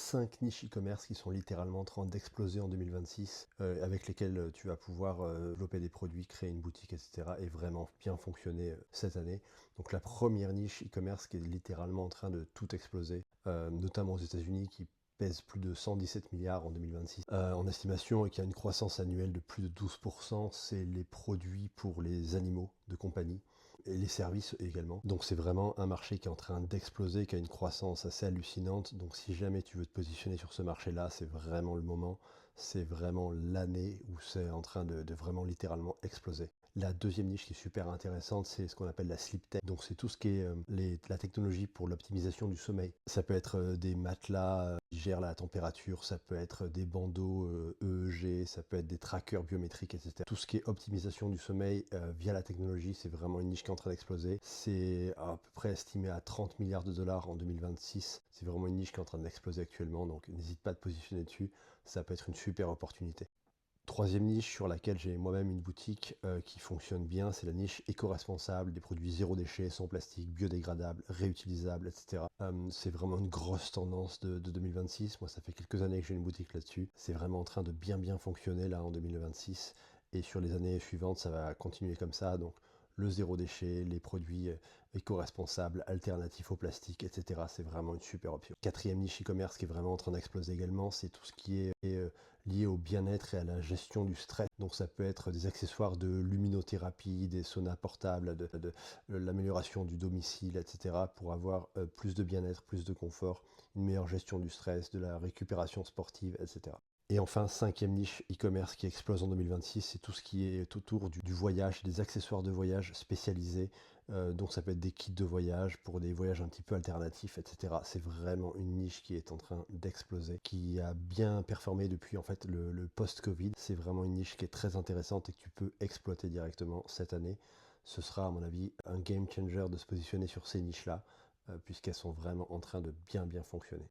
5 niches e-commerce qui sont littéralement en train d'exploser en 2026, avec lesquelles tu vas pouvoir développer des produits, créer une boutique, etc. et vraiment bien fonctionner cette année. Donc la première niche e-commerce qui est littéralement en train de tout exploser, notamment aux États-Unis, qui pèse plus de 117 milliards en 2026 en estimation et qui a une croissance annuelle de plus de 12%, c'est les produits pour les animaux de compagnie et les services également. Donc c'est vraiment un marché qui est en train d'exploser, qui a une croissance assez hallucinante. Donc si jamais tu veux te positionner sur ce marché-là, c'est vraiment le moment, c'est vraiment l'année où c'est en train de vraiment littéralement exploser. La deuxième niche qui est super intéressante, c'est ce qu'on appelle la sleep tech. Donc c'est tout ce qui est la technologie pour l'optimisation du sommeil. Ça peut être des matelas qui gèrent la température, ça peut être des bandeaux EEG, ça peut être des trackers biométriques, etc. Tout ce qui est optimisation du sommeil via la technologie, c'est vraiment une niche qui est en train d'exploser. C'est à peu près estimé à 30 milliards de dollars en 2026. C'est vraiment une niche qui est en train d'exploser actuellement, donc n'hésite pas à te positionner dessus. Ça peut être une super opportunité. Troisième niche sur laquelle j'ai moi-même une boutique qui fonctionne bien, c'est la niche éco-responsable, des produits zéro déchet, sans plastique, biodégradables, réutilisables, etc. C'est vraiment une grosse tendance de 2026. Moi, ça fait quelques années que j'ai une boutique là-dessus. C'est vraiment en train de bien fonctionner là en 2026. Et sur les années suivantes, ça va continuer comme ça. Donc, le zéro déchet, les produits éco-responsables, alternatifs au plastique, etc. C'est vraiment une super option. Quatrième niche e-commerce qui est vraiment en train d'exploser également, c'est tout ce qui est lié au bien-être et à la gestion du stress. Donc ça peut être des accessoires de luminothérapie, des saunas portables, de l'amélioration du domicile, etc. pour avoir plus de bien-être, plus de confort, une meilleure gestion du stress, de la récupération sportive, etc. Et enfin, cinquième niche e-commerce qui explose en 2026, c'est tout ce qui est autour du voyage, des accessoires de voyage spécialisés. Donc ça peut être des kits de voyage pour des voyages un petit peu alternatifs, etc. C'est vraiment une niche qui est en train d'exploser, qui a bien performé depuis en fait le post-Covid. C'est vraiment une niche qui est très intéressante et que tu peux exploiter directement cette année. Ce sera à mon avis un game changer de se positionner sur ces niches-là, puisqu'elles sont vraiment en train de bien fonctionner.